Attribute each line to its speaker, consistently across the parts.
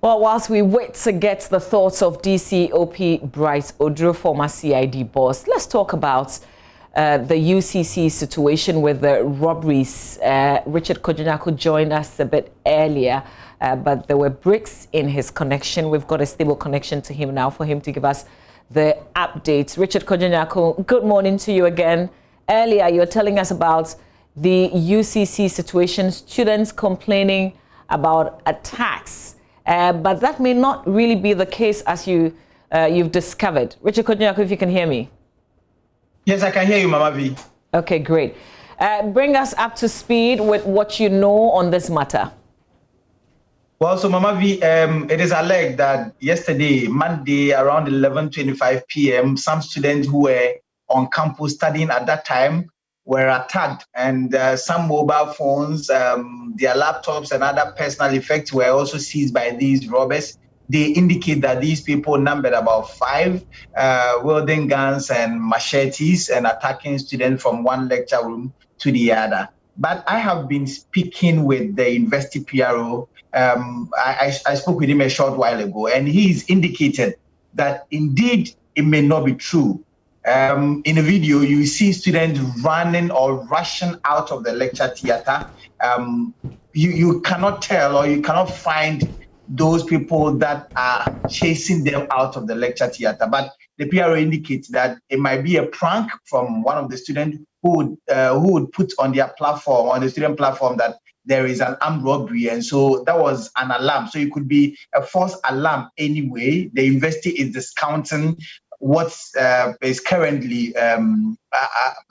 Speaker 1: Well, whilst we wait to get the thoughts of DCOP Bright Odro, former CID boss, let's talk about the UCC situation with the robberies. Richard Kojonaku joined us a bit earlier, but there were breaks in his connection. We've got a stable connection to him now for him to give us the updates. Richard Kojonaku, good morning to you again. Earlier, you were telling us about the UCC situation, students complaining about attacks. But that may not really be the case as you've discovered. Richard Kojonaku, if you can hear me.
Speaker 2: Yes, I can hear you, Mama V.
Speaker 1: Okay, great. Bring us up to speed with what you know on this matter.
Speaker 2: Well, so Mama V, it is alleged that yesterday, Monday, around 11:25 p.m., some students who were on campus studying at that time were attacked, and some mobile phones, their laptops and other personal effects were also seized by these robbers. They indicate that these people numbered about 5, wielding guns and machetes and attacking students from one lecture room to the other. But I have been speaking with the university PRO. I spoke with him a short while ago, and he's indicated that indeed it may not be true. In a video, you see students running or rushing out of the lecture theater. You cannot tell, or you cannot find those people that are chasing them out of the lecture theater. But the PRO indicates that it might be a prank from one of the students who would put on their platform, on the student platform, that there is an armed robbery, and so that was an alarm. So it could be a false alarm anyway. The university is discounting what is currently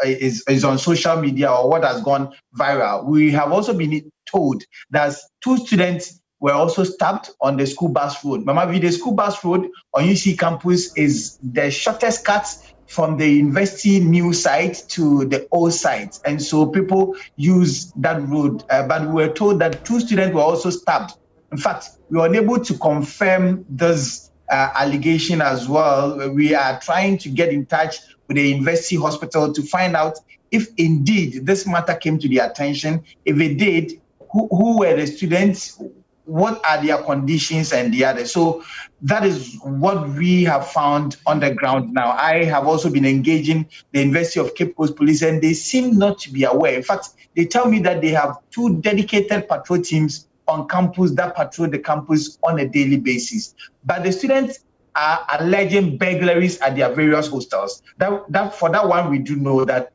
Speaker 2: is on social media, or what has gone viral. We have also been told that 2 students were also stabbed on the school bus road. Mama V, the school bus road on UC campus is the shortest cut from the university new site to the old site, and so people use that road. But we were told that 2 students were also stabbed. In fact, we were unable to confirm this allegation as well. We are trying to get in touch with the university hospital to find out if indeed this matter came to their attention. If it did, who were the students, what are their conditions, and the others. So that is what we have found on the ground now. I have also been engaging the University of Cape Coast Police, and they seem not to be aware. In fact, they tell me that they have 2 dedicated patrol teams on campus that patrol the campus on a daily basis. But the students are alleging burglaries at their various hostels. That for that one, we do know that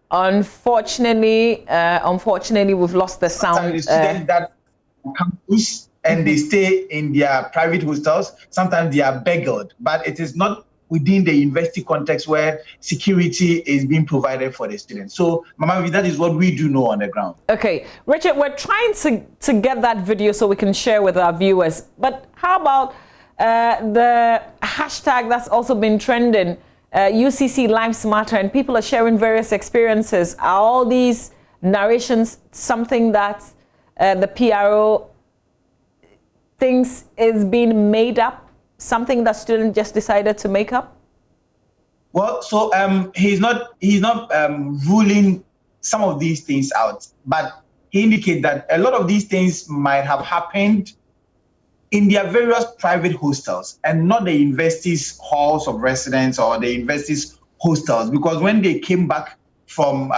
Speaker 1: unfortunately, we've lost the sound.
Speaker 2: The students that on campus and they stay in their private hostels, sometimes they are burgled, but it is not within the university context where security is being provided for the students. So, Mama, that is what we do know on the ground.
Speaker 1: Okay, Richard, we're trying to get that video so we can share with our viewers. But how about the hashtag that's also been trending, UCC Lives Matter, and people are sharing various experiences? Are all these narrations something that the PRO thinks is being made up? Something that students just decided to make up?
Speaker 2: Well, so he's not ruling some of these things out, but he indicates that a lot of these things might have happened in their various private hostels and not the university's halls of residence or the university's hostels, because when they came back from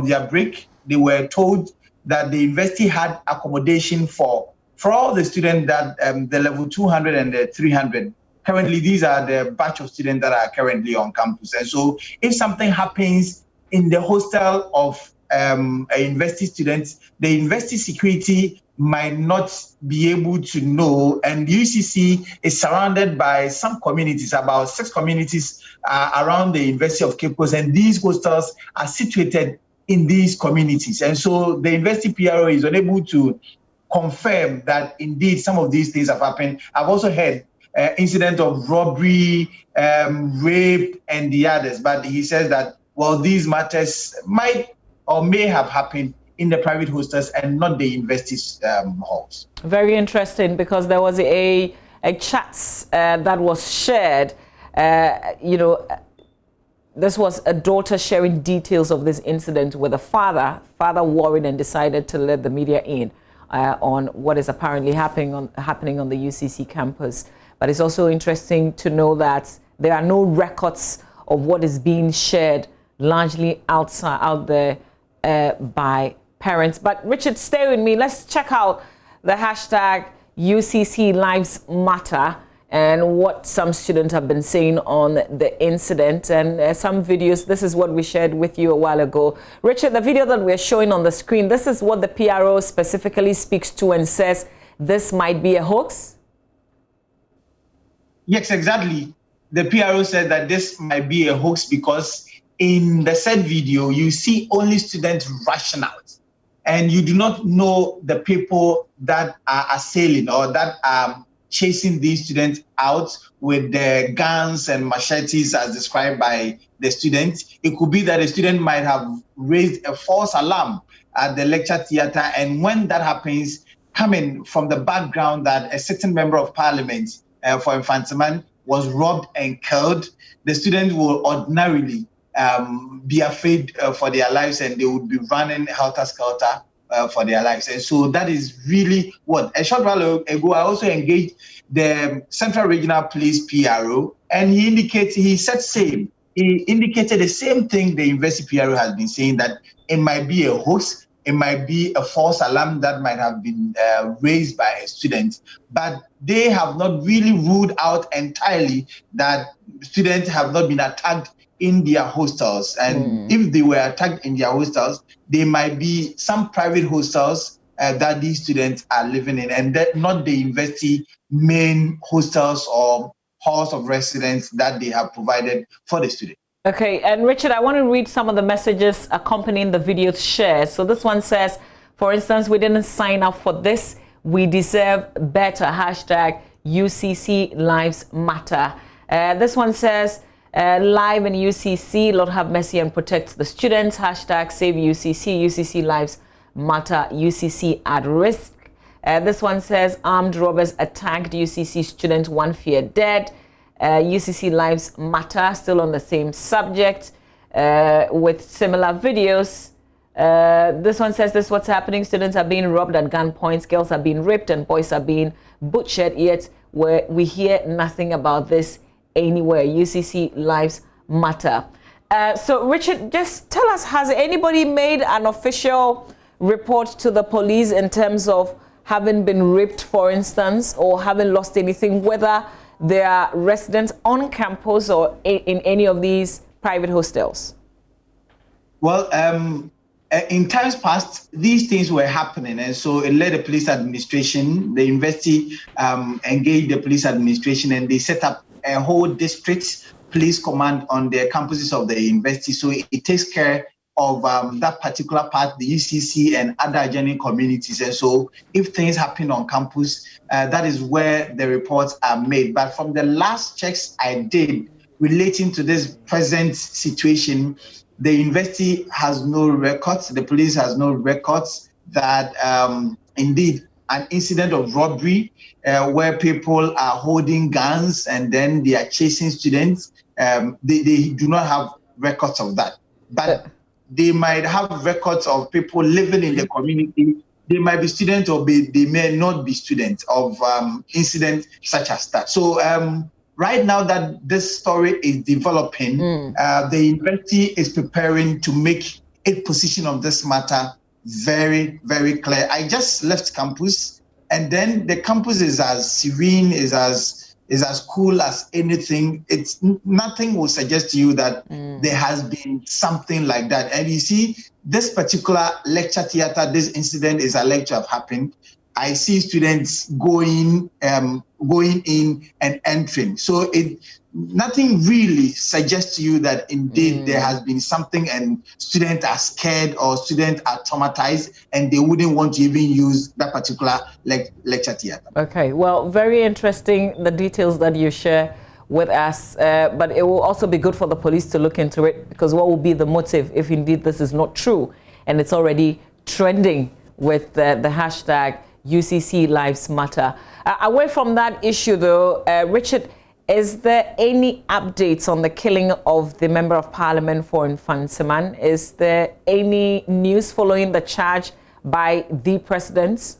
Speaker 2: their break, they were told that the university had accommodation for all the students, that the level 200 and the 300. Currently, these are the batch of students that are currently on campus. And so if something happens in the hostel of a university student, the university security might not be able to know. And UCC is surrounded by some communities, about 6 communities around the University of Cape Coast, and these hostels are situated in these communities. And so the university PRO is unable to confirm that indeed some of these things have happened. I've also heard incident of robbery, rape, and the others. But he says that, well, these matters might or may have happened in the private hostels and not the university's halls.
Speaker 1: Very interesting, because there was a chat that was shared, this was a daughter sharing details of this incident with a father. Father worried and decided to let the media in on what is apparently happening on the UCC campus. But it's also interesting to know that there are no records of what is being shared largely out there by parents. But Richard, stay with me. Let's check out the hashtag UCC Lives Matter and what some students have been saying on the incident and some videos. This is what we shared with you a while ago. Richard, the video that we're showing on the screen, this is what the PRO specifically speaks to and says this might be a hoax?
Speaker 2: Yes, exactly. The PRO said that this might be a hoax because in the said video, you see only students rushing out and you do not know the people that are assailing or that are chasing these students out with their guns and machetes as described by the students. It could be that a student might have raised a false alarm at the lecture theater, and when that happens, coming from the background that a certain member of parliament for Infantiman was robbed and killed, the students will ordinarily be afraid for their lives and they would be running helter-skelter for their lives. And so that is really what. A short while ago, I also engaged the Central Regional Police PRO, and he indicated the same thing the University PRO has been saying, that it might be a hoax, it might be a false alarm that might have been raised by a student, but they have not really ruled out entirely that students have not been attacked in their hostels. And if they were attacked in their hostels, they might be some private hostels that these students are living in, and that not the university main hostels or halls of residence that they have provided for the students.
Speaker 1: Okay, and Richard, I want to read some of the messages accompanying the videos shared. So this one says, for instance, we didn't sign up for this. We deserve better. Hashtag UCC Lives Matter. This one says, live in UCC, Lord have mercy and protect the students. Hashtag save UCC, UCC Lives Matter, UCC at risk. This one says, armed robbers attacked UCC student, one fear dead. UCC Lives Matter, still on the same subject with similar videos. This one says, this is what's happening. Students are being robbed at gunpoint, girls are being raped, and boys are being butchered, yet we hear nothing about this anywhere. UCC Lives Matter. So Richard, just tell us, has anybody made an official report to the police in terms of having been raped, for instance, or having lost anything, whether there are residents on campus or in any of these private hostels? Well,
Speaker 2: in times past, these things were happening, and so it led the police administration, the university engaged the police administration, and they set up a whole district police command on the campuses of the university. So it takes care of that particular part, the UCC and other adjoining communities. And so if things happen on campus, that is where the reports are made. But from the last checks I did relating to this present situation, the university has no records, the police has no records that indeed an incident of robbery where people are holding guns and then they are chasing students, they do not have records of that. But they might have records of people living in the community. They might be students or they may not be students of incidents such as that. So right now that this story is developing, the university is preparing to make its position on this matter very, very clear. I just left campus, and then the campus is as serene, is as cool as anything. It's nothing will suggest to you that there has been something like that. And you see, this particular lecture theater, this incident is alleged to have happened. I see students going in and entering. So nothing really suggests to you that indeed there has been something and students are scared or students are traumatized and they wouldn't want to even use that particular lecture theater.
Speaker 1: Okay, well, very interesting, the details that you share with us, but it will also be good for the police to look into it, because what will be the motive if indeed this is not true and it's already trending with the hashtag UCC Lives Matter. Away from that issue though, Richard, is there any updates on the killing of the Member of Parliament for Infantsiman? Is there any news following the charge by the president?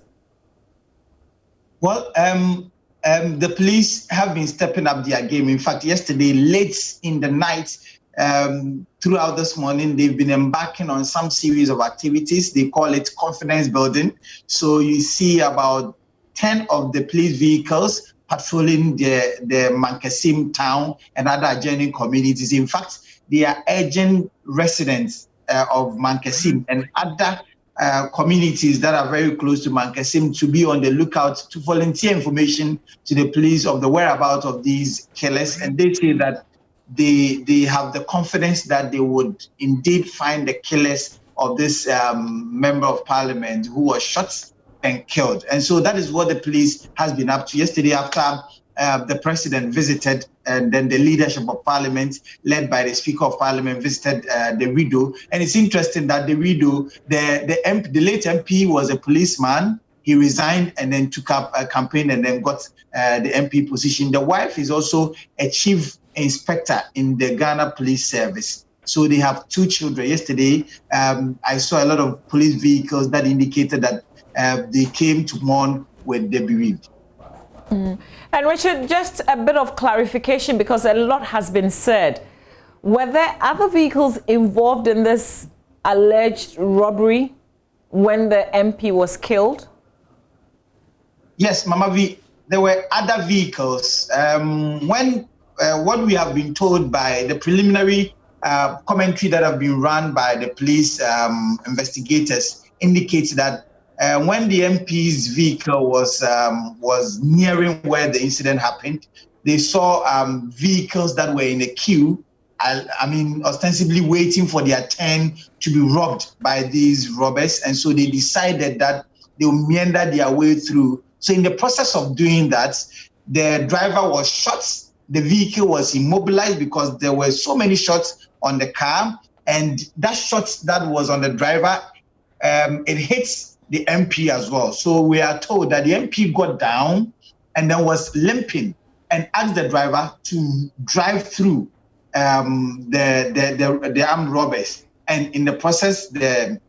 Speaker 2: Well, the police have been stepping up their game. In fact, yesterday, late in the night, throughout this morning, they've been embarking on some series of activities. They call it confidence building. So you see about 10 of the police vehicles patrolling the Mankasim town and other adjoining communities. In fact, they are urging residents of Mankasim and other communities that are very close to Mankasim to be on the lookout to volunteer information to the police of the whereabouts of these killers. And they say that they have the confidence that they would indeed find the killers of this member of parliament who was shot and killed. And so that is what the police has been up to. Yesterday, after the president visited, and then the leadership of parliament, led by the Speaker of Parliament, visited the widow. And it's interesting that the widow, the late MP was a policeman. He resigned and then took up a campaign and then got the MP position. The wife is also a chief inspector in the Ghana Police Service. So they have 2 children. Yesterday, I saw a lot of police vehicles that indicated that they came to mourn with the bereaved.
Speaker 1: And Richard, just a bit of clarification, because a lot has been said. Were there other vehicles involved in this alleged robbery when the MP was killed?
Speaker 2: Yes, Mama V, there were other vehicles. What we have been told by the preliminary commentary that have been run by the police investigators indicates that when the MP's vehicle was nearing where the incident happened, they saw vehicles that were in a queue, I mean, ostensibly waiting for their turn to be robbed by these robbers. And so they decided that they will meander their way through. So in the process of doing that, the driver was shot. The vehicle was immobilized because there were so many shots on the car. And that shot that was on the driver, it hits the MP as well. So we are told that the MP got down and then was limping and asked the driver to drive through the armed robbers. And in the process, the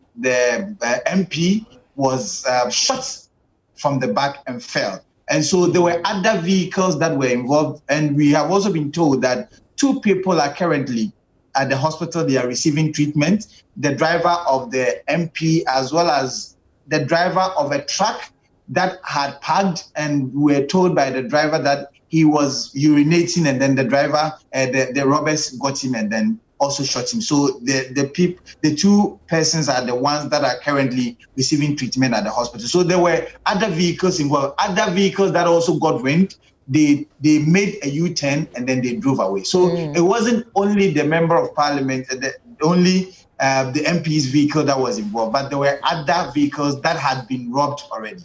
Speaker 2: MP was shot from the back and fell. And so there were other vehicles that were involved. And we have also been told that 2 people are currently at the hospital. They are receiving treatment. The driver of the MP, as well as the driver of a truck that had parked, and we were told by the driver that he was urinating, and then the driver, the robbers got him and then also shot him. So the 2 persons are the ones that are currently receiving treatment at the hospital. So there were other vehicles involved, other vehicles that also got wind. They made a U-turn and then they drove away. So it wasn't only the member of parliament, only the MP's vehicle that was involved, but there were other vehicles that had been robbed already.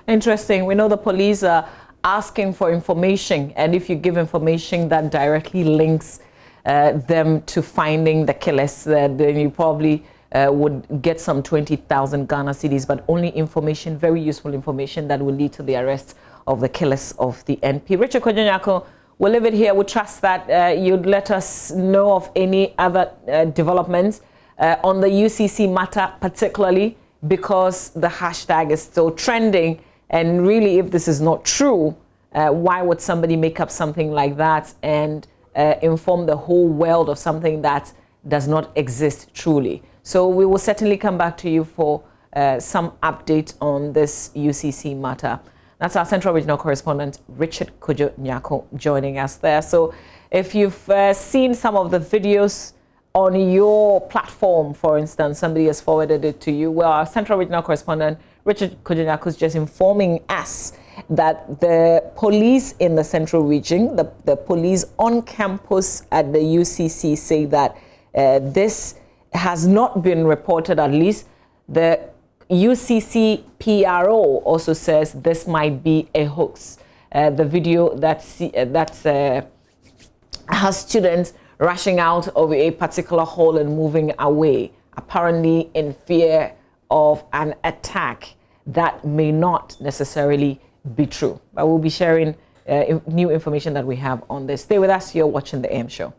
Speaker 1: Interesting. We know the police are asking for information, and if you give information that directly links them to finding the killers, then you probably would get some 20,000 Ghana cedis, but only information, very useful information that will lead to the arrest of the killers of the NP. Richard Kojonyako, we'll leave it here. We trust that you'd let us know of any other developments on the UCC matter, particularly because the hashtag is still trending. And really, if this is not true, why would somebody make up something like that and inform the whole world of something that does not exist truly? So we will certainly come back to you for some update on this UCC matter. That's our Central Regional Correspondent, Richard Kojonyako, joining us there. So if you've seen some of the videos on your platform, for instance, somebody has forwarded it to you, well, our Central Regional Correspondent, Richard Kojonyako, is just informing us that the police in the Central Region, the police on campus at the UCC, say that this has not been reported. At least the UCC PRO also says this might be a hoax. The video that has students rushing out of a particular hall and moving away, apparently in fear of an attack that may not necessarily be true. But we'll be sharing new information that we have on this. Stay with us. You're watching The AM Show.